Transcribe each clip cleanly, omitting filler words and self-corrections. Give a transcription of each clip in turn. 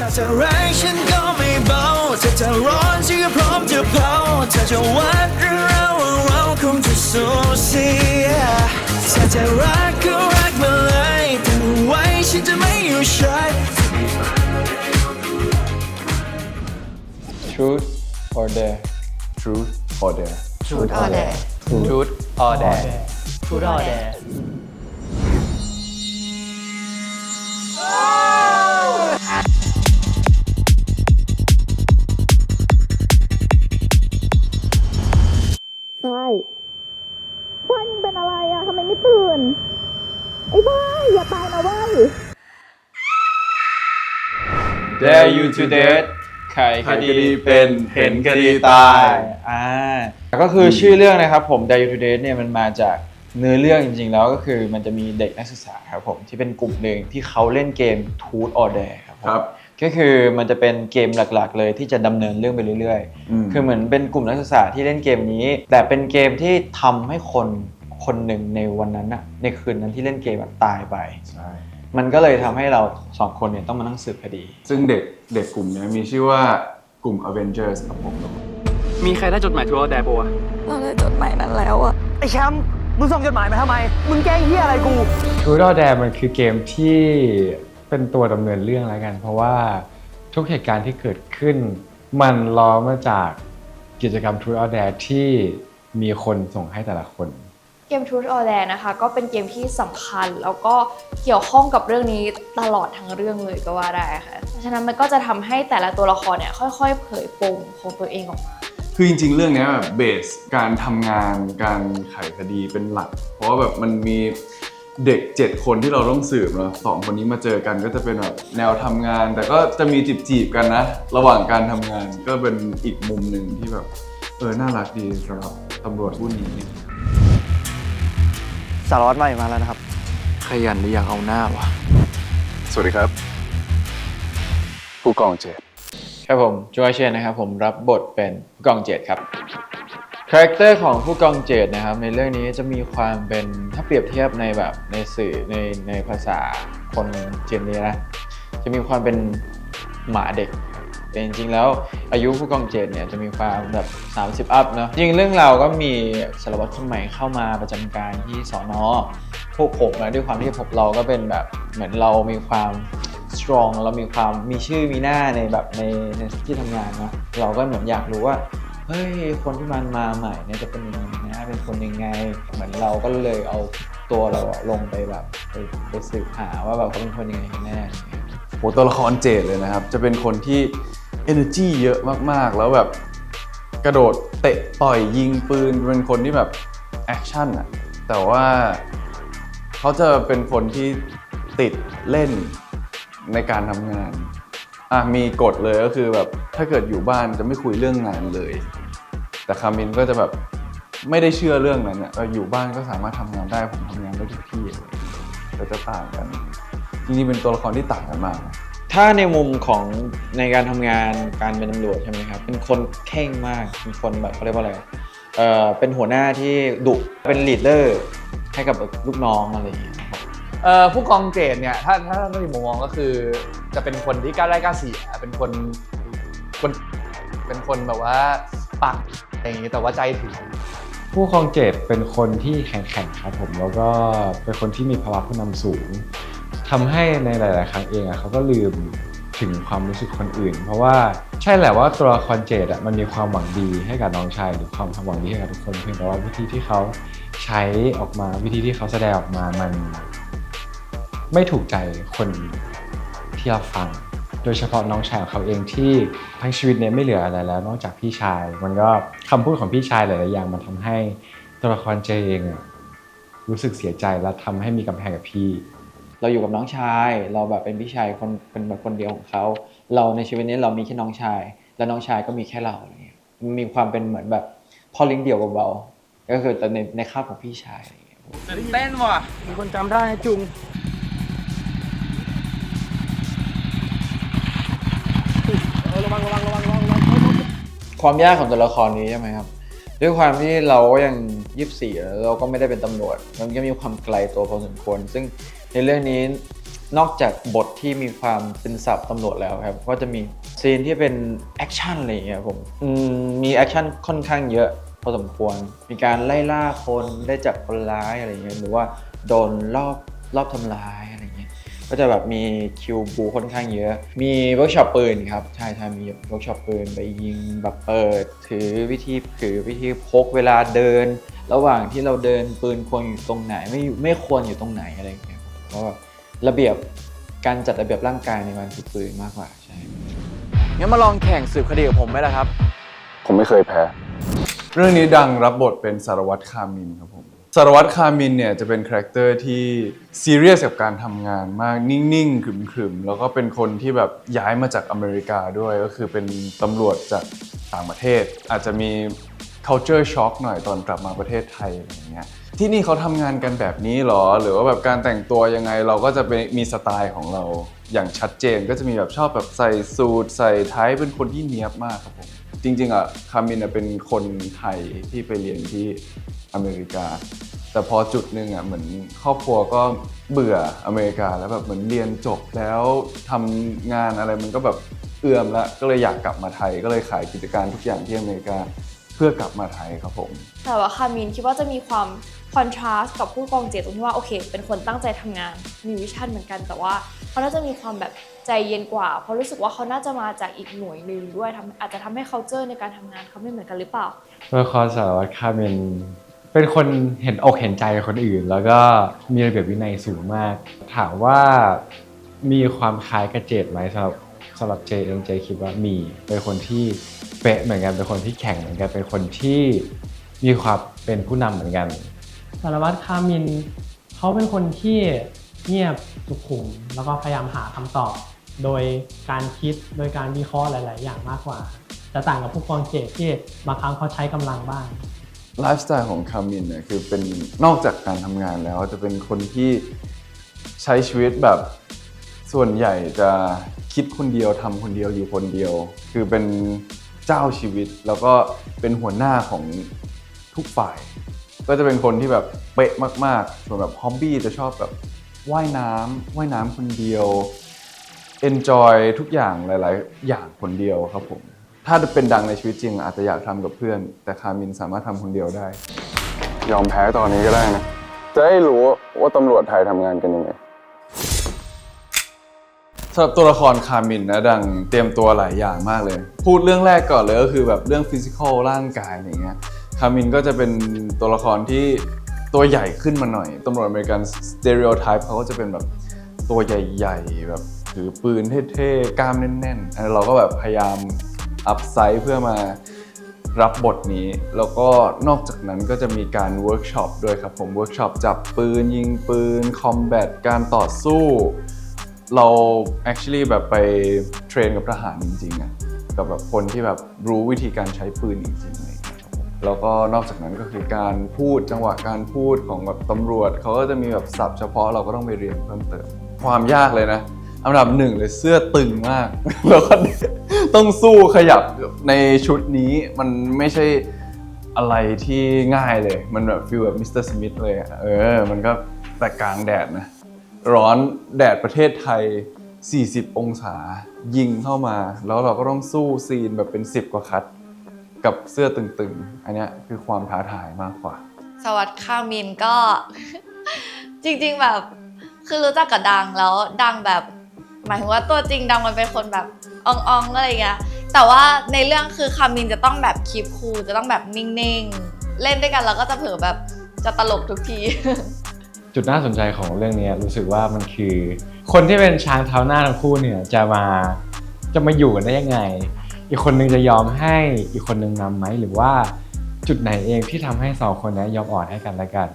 ถ้าจะรักฉันก็ไม่เบาถ้าจะร้อนฉันก็พร้อมจะเผาถ้าจะวัดเรื่องเราคงจะสูสีถ้าจะรักก็รักมาเลยถึงไว้ฉันจะไม่อยู่เฉย Truth or dare Truth or dare Truth or dare Truth or dare Truth or dare ฝ้ายมึงเป็นอะไรอะทำไมไม่ตื่น ไอ้ฝ้ายอย่าตายนะเว้ย Dare you to date ใครคดีเป็นเห็นคดีตายก็คือชื่อเรื่องนะครับผม Dare you to date เนี่ยมันมาจากเนื้อเรื่องจริงๆแล้วก็คือมันจะมีเด็กนักศึกษาครับผมที่เป็นกลุ่มหนึ่งที่เขาเล่นเกม Truth or Dare ครับผมก็คือมันจะเป็นเกมหลักๆเลยที่จะดำเนินเรื่องไปเรื่อยๆคือเหมือนเป็นกลุ่มนักศึกษาที่เล่นเกมนี้แต่เป็นเกมที่ทำให้คนหนึ่งในวันนั้นน่ะในคืนนั้นที่เล่นเกมตายไปมันก็เลยทำให้เราสองคนเนี่ยต้องมานั่งสืบคดีซึ่งเด็กกลุ่มนี้มีชื่อว่ากลุ่ม Avengers ครับผม มีใครได้จดหมายทัวร์แดโบะ เราได้จดหมายนั้นแล้วอะ ไอ้แชมป์มึงส่งจดหมายมาทำไม มึงแกล้งเฮียอะไรกู Truth or Dare มันคือเกมที่เป็นตัวดำเนินเรื่องแล้วกันเพราะว่าทุกเหตุการณ์ที่เกิดขึ้นมันล้อมาจากกิจกรรม Truth or Dare ที่มีคนส่งให้แต่ละคนเกม Truth or Dare นะคะก็เป็นเกมที่สำคัญแล้วก็เกี่ยวข้องกับเรื่องนี้ตลอดทั้งเรื่องเลยก็ว่าได้ค่ะเพราะฉะนั้นมันก็จะทำให้แต่ละตัวละครเนี่ยค่อยๆเผยปมของตัวเองออกมาคือจริงๆเรื่องนี้แบบเบสการทำงานการไขคดีเป็นหลักเพราะว่าแบบมันมีเด็ก7คนที่เราต้องสืบเนาะ2คนนี้มาเจอกันก็จะเป็นแบบแนวทำงานแต่ก็จะมีจีบกันนะระหว่างการทำงานก็เป็นอีกมุมหนึ่งที่แบบน่ารักดีสำหรับตำรวจผู้นี้สารวัตรใหม่มาแล้วนะครับ ขยันหรืออยากเอาหน้าวะ สวัสดีครับผู้กองเจตครับผมจูอาเชนนะครับผมรับบทเป็นผู้กองเจตครับคาแรคเตอร์ของผู้กองเจตนะครับในเรื่องนี้จะมีความเป็นถ้าเปรียบเทียบในแบบในสื่อในภาษาคนเจนนี้นะจะมีความเป็นหมาเด็กแต่จริงๆแล้วอายุผู้กองเจตเนี่ยจะมีความแบบ30อัพเนาะจริงเรื่องเราก็มีสารวัตรคนใหม่เข้ามาประจำการที่สน.พวกผมนะด้วยความที่เราก็เป็นแบบเหมือนเรามีความstrong เรามีความมีชื่อมีหน้าในแบบในที่ทำงานเนาะเราก็เหมือนอยากรู้ว่าเฮ้ยคนที่มันมาใหม่เนี่ยจะเป็นยังไงนะเป็นคนยังไงเหมือนเราก็เลยเอาตัวเราลงไปแบบไปสืบหาว่าแบบเขาเป็นคนยังไงกันแน่โหตัวละครเจตเลยนะครับจะเป็นคนที่ energy เยอะมากๆแล้วแบบกระโดดเตะต่อยยิงปืนเป็นคนที่แบบแอคชั่นอะแต่ว่าเขาจะเป็นคนที่ติดเล่นในการทำงานมีกฎเลยก็คือแบบถ้าเกิดอยู่บ้านจะไม่คุยเรื่องงานเลยแต่คามินก็จะแบบไม่ได้เชื่อเรื่องนั้นอะอยู่บ้านก็สามารถทำงานได้ผมทำงานได้ทุกที่แต่จะต่างกันจริงๆเป็นตัวละครที่ต่างกันมากถ้าในมุมของในการทำงานการเป็นตำรวจใช่ไหมครับเป็นคนเข่งมากเป็นคนแบบเขาเรียกว่าอะไรเป็นหัวหน้าที่ดุเป็นลีดเดอร์ให้กับลูกน้องอะไรอย่างเงี้ยผู้กองเจตเนี่ยถ้าในมุมมองก็คือจะเป็นคนที่กล้าได้กล้าเสียเป็นคนแบบว่าปากอย่างนี้แต่ว่าใจถึงผู้กองเจตเป็นคนที่แข็งครับผมแล้วก็เป็นคนที่มีภาวะผู้นำสูงทำให้ในหลายๆครั้งเองเขาก็ลืมถึงความรู้สึกคนอื่นเพราะว่าใช่แหละว่าตัวละครเจตมันมีความหวังดีให้กับน้องชายหรือความหวังดีให้กับทุกคนเพียงแต่ว่าวิธีที่เขาใช้ออกมาวิธีที่เขาแสดงออกมามันไม่ถูกใจคนที่รับฟังโดยเฉพาะน้องชายของเขาเองที่ทั้งชีวิตเนี่ยไม่เหลืออะไรแล้วนอกจากพี่ชายมันก็คำพูดของพี่ชายหลายๆอย่างมันทำให้ตัวละครเจเองรู้สึกเสียใจและทำให้มีกำแพงกับพี่เราอยู่กับน้องชายเราแบบเป็นพี่ชายเป็นแบบคนเดียวของเขาเราในชีวิตนี้เรามีแค่น้องชายและน้องชายก็มีแค่เราอะไรเงี้ยมีความเป็นเหมือนแบบพ่อเลี้ยงเดี่ยวเบาๆก็คือแต่ในคาบของพี่ชายเต้นว่ะมีคนจำได้จุงระวังความยากของตัวละครนี้ใช่ไหมครับด้วยความที่เราก็ยัง24แล้วเราก็ไม่ได้เป็นตำรวจมันก็มีความไกลตัวพอสมควรซึ่งในเรื่องนี้ นอกจากบทที่มีความเป็นศัพท์ตำรวจแล้วครับก็จะมีซีนที่เป็นแอคชั่นอะไรอย่างเงี้ยผมมีแอคชั่นค่อนข้างเยอะพอสมควรมีการไล่ล่าคนได้จับคนร้ายอะไรอย่างเงี้ยหรือว่าโดนรอบทำร้ายอะไรอย่างเงี้ยก็จะแบบมีคิวบูค่อนข้างเยอะมีเวิร์กช็อปปืนครับใช่มีเวิร์กช็อปปืนไปยิงแบบเปิดถือวิธีพกเวลาเดินระหว่างที่เราเดินปืนควรอยู่ตรงไหนไม่ควรอยู่ตรงไหนอะไรอย่างเงี้ยเพราะว่าระเบียบการจัดระเบียบร่างกายในการถือปืนมากกว่าใช่ งั้นมาลองแข่งสืบคดีกับผมไหมล่ะครับ ผมไม่เคยแพ้ เรื่องนี้ดังรับบทเป็นสารวัตรคามินครับผมสารวัตรคามินเนี่ยจะเป็นคาแรคเตอร์ที่ซีเรียสกับการทำงานมากนิ่งๆขรึมๆแล้วก็เป็นคนที่แบบย้ายมาจากอเมริกาด้วยก็คือเป็นตำรวจจากต่างประเทศอาจจะมี culture shock หน่อยตอนกลับมาประเทศไทยอะไรอย่างเงี้ยที่นี่เขาทำงานกันแบบนี้หรอหรือว่าแบบการแต่งตัวยังไงเราก็จะมีสไตล์ของเราอย่างชัดเจนก็จะมีแบบชอบแบบใส่สูทใส่ไทยเป็นคนที่เนี๊ยบมากครับผมจริงๆอ่ะคามินเป็นคนไทยที่ไปเรียนที่อเมริกาแต่พอจุดหนึ่งอ่ะเหมือนครอบครัวก็เบื่ออเมริกาแล้วแบบเหมือนเรียนจบแล้วทำงานอะไรมันก็แบบเอื่อมแล้วก็เลยอยากกลับมาไทยก็เลยขายกิจการทุกอย่างที่อเมริกาเพื่อกลับมาไทยครับผม แต่ว่าคามินคิดว่าจะมีความคอนทราสต์กับผู้กองเจตตรงที่ว่าโอเคเป็นคนตั้งใจทำงานมีวิชั่นเหมือนกันแต่ว่าเขาน่าจะมีความแบบใจเย็นกว่าเพราะรู้สึกว่าเขาน่าจะมาจากอีกหน่วยหนึ่งด้วยอาจจะทำให้ culture ในการทำงานเขาไม่เหมือนกันหรือเปล่าตัวละครสารวัตรคาเมนเป็นคนเห็นอกเห็นใจคนอื่นแล้วก็มีระเบียบวินัยสูงมากถามว่ามีความคล้ายกับเจตไหมสำหรับเจคิดว่ามีเป็นคนที่เป๊ะเหมือนกันเป็นคนที่แข็งเหมือนกันเป็นคนที่มีความเป็นผู้นำเหมือนกันสารวัตรคามินเขาเป็นคนที่เงียบสุขุมแล้วก็พยายามหาคำตอบโดยการคิดโดยการวิเคราะห์หลายๆอย่างมากกว่าจะต่างกับผู้กองเจตที่บางครั้งเขาใช้กำลังบ้างไลฟ์สไตล์ของคามินเนี่ยคือเป็นนอกจากการทำงานแล้วจะเป็นคนที่ใช้ชีวิตแบบส่วนใหญ่จะคิดคนเดียวทำคนเดียวอยู่คนเดียวคือเป็นเจ้าชีวิตแล้วก็เป็นหัวหน้าของทุกฝ่ายก็จะเป็นคนที่แบบเป๊ะมากๆส่วนแบบฮ็อบบี้จะชอบแบบว่ายน้ำคนเดียว enjoy ทุกอย่างหลายๆอย่างคนเดียวครับผมถ้าเป็นดังในชีวิตจริงอาจจะอยากทำกับเพื่อนแต่คามินสามารถทำคนเดียวได้ยอมแพ้ตอนนี้ก็ได้นะจะได้รู้ว่าตำรวจไทยทำงานกันยังไงสำหรับตัวละครคามินนะดังเตรียมตัวหลายอย่างมากเลยพูดเรื่องแรกก่อนเลยก็คือแบบเรื่องฟิสิกอลร่างกายอย่างเงี้ยคามินก็จะเป็นตัวละครที่ตัวใหญ่ขึ้นมาหน่อยตำรวจอเมริกันสเตอริโอไทป์เขาก็จะเป็นแบบตัวใหญ่ๆแบบถือปืนเท่ๆกล้ามแน่นๆเราก็แบบพยายามอัพไซด์เพื่อมารับบทนี้แล้วก็นอกจากนั้นก็จะมีการเวิร์กช็อปด้วยครับผมเวิร์กช็อปจับปืนยิงปืนคอมแบทการต่อสู้เรา actually แบบไปเทรนกับทหารจริงๆอะกับแบบคนที่แบบรู้วิธีการใช้ปืนจริงๆเลยครับผมแล้วก็นอกจากนั้นก็คือการพูดจังหวะการพูดของแบบตำรวจเขาก็จะมีแบบศัพท์เฉพาะเราก็ต้องไปเรียนเพิ่มเติมความยากเลยนะอันดับหนึ่งเลยเสื้อตึงมาก แล้วก็ต้องสู้ขยับในชุดนี้มันไม่ใช่อะไรที่ง่ายเลยมันแบบฟีลแบบมิสเตอร์สมิธเลยมันก็แต่กลางแดดนะร้อนแดดประเทศไทย40องศายิงเข้ามาแล้วเราก็ต้องสู้ซีนแบบเป็น10กว่าคัทกับเสื้อตึงๆอันนี้คือความท้าทายมากกว่าสวัสดีค่ะมินก็ จริงๆแบบคือรู้จักกับดังแล้วดังแบบหมายถึงว่าตัวจริงดังมันเป็นคนแบบอ่องๆอะไรอย่างเงี้ยแต่ว่าในเรื่องคือคามินจะต้องแบบคีปคูลจะต้องแบบนิ่งๆเล่นด้วยกันแล้วก็จะเผลอแบบจะตลกทุกที จุดน่าสนใจของเรื่องนี้รู้สึกว่ามันคือคนที่เป็นช้างเท้าหน้าทั้งคู่เนี่ยจะมาอยู่กันได้ยังไงอีกคนนึงจะยอมให้อีกคนนึงนำไหมหรือว่าจุดไหนเองที่ทำให้สองคนนี้ยอมอ่อนให้กันและกัน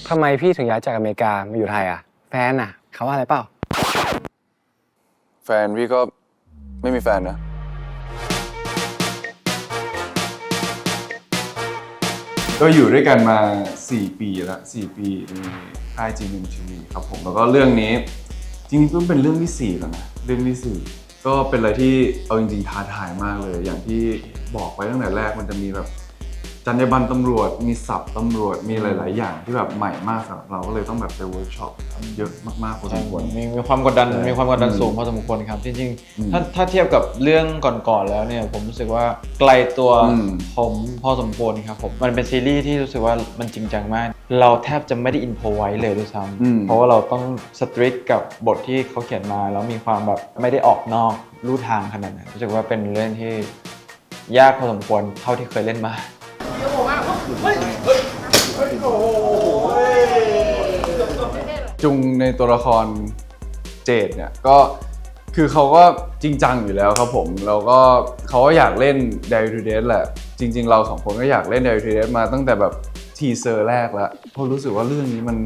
ทำไมพี่ถึงย้ายจากอเมริกามาอยู่ไทยอ่ะแฟนอ่ะเขาว่าอะไรเปล่าแฟนพี่ก็ไม่มีแฟนนะก็อยู่ด้วยกันมา4 ปีแล้ว4 ปีในค่ายจีนทีวีครับผมแล้วก็เรื่องนี้จริงๆก็เป็นเรื่องที่4แล้วนะเรื่องที่4ก็เป็นอะไรที่เอาจริงๆท้าทายมากเลยอย่างที่บอกไว้ตั้งแต่แรกมันจะมีแบบ จรรยาบรรณตำรวจมีศัพท์ตำรวจมีหลาย ๆ อย่างที่แบบใหม่มากสำหรับเราก็เลยต้องแบบไปเวิร์กช็อปเยอะมากๆพอสมควร มีความกดดันสูงพอสมควรครับจริงๆถ้าเทียบกับเรื่องก่อนๆแล้วเนี่ยผมรู้สึกว่าไกลตัวผมพอสมควรครับผมมันเป็นซีรีส์ที่รู้สึกว่ามันจริงจังมากเราแทบจะไม่ได้อินโฟไว้เลยด้วยซ้ำเพราะว่าเราต้องสตริกกับบทที่เขาเขียนมาแล้วมีความแบบไม่ได้ออกนอกลู่ทางขนาดนั้นรู้สึกว่าเป็นเรื่องที่ยากพอสมควรเท่าที่เคยเล่นมาจุงในตัวละครเจดเนี่ยก็คือเขาก็จริงจังอยู่แล้วครับผมแล้วก็เขาก็อยากเล่น Diary to Death แหละจริงๆเราสองคนก็อยากเล่น Diary to Death มาตั้งแต่แบบทีเซอร์แรกแล้วเพราะรู้สึกว่าเรื่องนี้มัน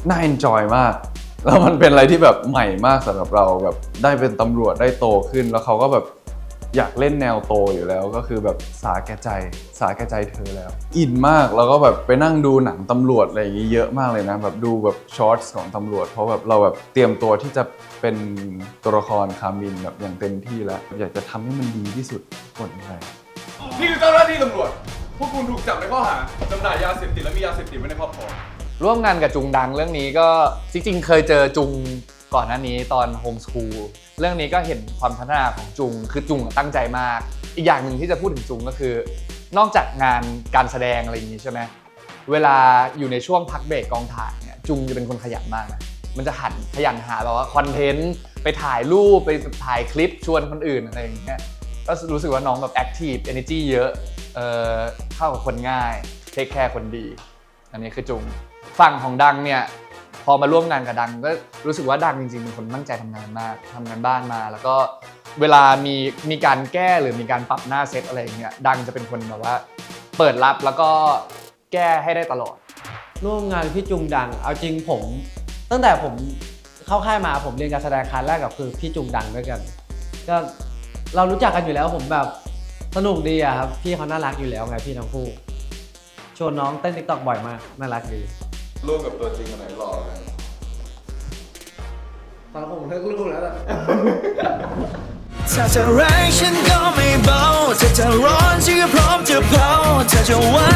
น่าเอนจอยมากแล้วมันเป็นอะไรที่แบบใหม่มากสำหรับเราแบบได้เป็นตำรวจได้โตขึ้นแล้วเขาก็แบบอยากเล่นแนวโตอยู่แล้วก็คือแบบสาแก่ใจเธอแล้วอินมากแล้วก็แบบไปนั่งดูหนังตำรวจอะไรอย่างงี้เยอะมากเลยนะแบบดูแบบช็อตของตำรวจเพราะแบบเราแบบเตรียมตัวที่จะเป็นตัวละครคามินแบบอย่างเต็มที่แล้วอยากจะทำให้มันดีที่สุดก่อนใคร พี่คือเจ้าหน้าที่ตำรวจพวกคุณถูกจับในข้อหาจำหน่ายยาเสพติดและมียาเสพติดไว้ในครอบครอง ร่วมงานกับจุงดังเรื่องนี้ก็จริงๆเคยเจอจุงก่อนหน้านี้ตอนโฮมสคูลเรื่องนี้ก็เห็นความพัฒนาของจุงคือจุงตั้งใจมากอีกอย่างหนึ่งที่จะพูดถึงจุงก็คือนอกจากงานการแสดงอะไรอย่างนี้ใช่ไหมเวลาอยู่ในช่วงพักเบรกกองถ่ายเนี่ยจุงจะเป็นคนขยันมากนะมันจะขยันหาแบบว่าคอนเทนต์ไปถ่ายรูปไปถ่ายคลิปชวนคนอื่นอะไรอย่างเงี้ยก็รู้สึกว่าน้องแบบแอคทีฟเอเนอร์จีเยอะเข้ากับคนง่ายเทคแคร์คนดีอันนี้คือจุงฝั่งของดังเนี่ยพอมาร่วมงานกับดังก็รู้สึกว่าดังจริงๆเป็นคนตั้งใจทำงานมากทำงานบ้านมาแล้วก็เวลามีการแก้หรือมีการปรับหน้าเซตอะไรอย่างเงี้ยดังจะเป็นคนแบบว่าเปิดรับแล้วก็แก้ให้ได้ตลอดร่วมงานพี่จุงดังเอาจริงผมตั้งแต่ผมเข้าค่ายมาผมเรียนการแสดงครั้งแรกกับคือพี่จุงดังด้วยกันก็เรารู้จักกันอยู่แล้วผมแบบสนุกดีอะครับพี่เขาน่ารักอยู่แล้วไงพี่ทั้งคู่ชวนน้องเต้น TikTok บ่อยมากน่ารักดีร่วมกับตัวจริงกันไหนหล่อกัน ตอนผมเลิกลูกแล้ว ถ้าจะแรงฉันก็ไม่เบาถ้าจะร้อนฉันก็พร้อมจะเผาถ้าจะหวาน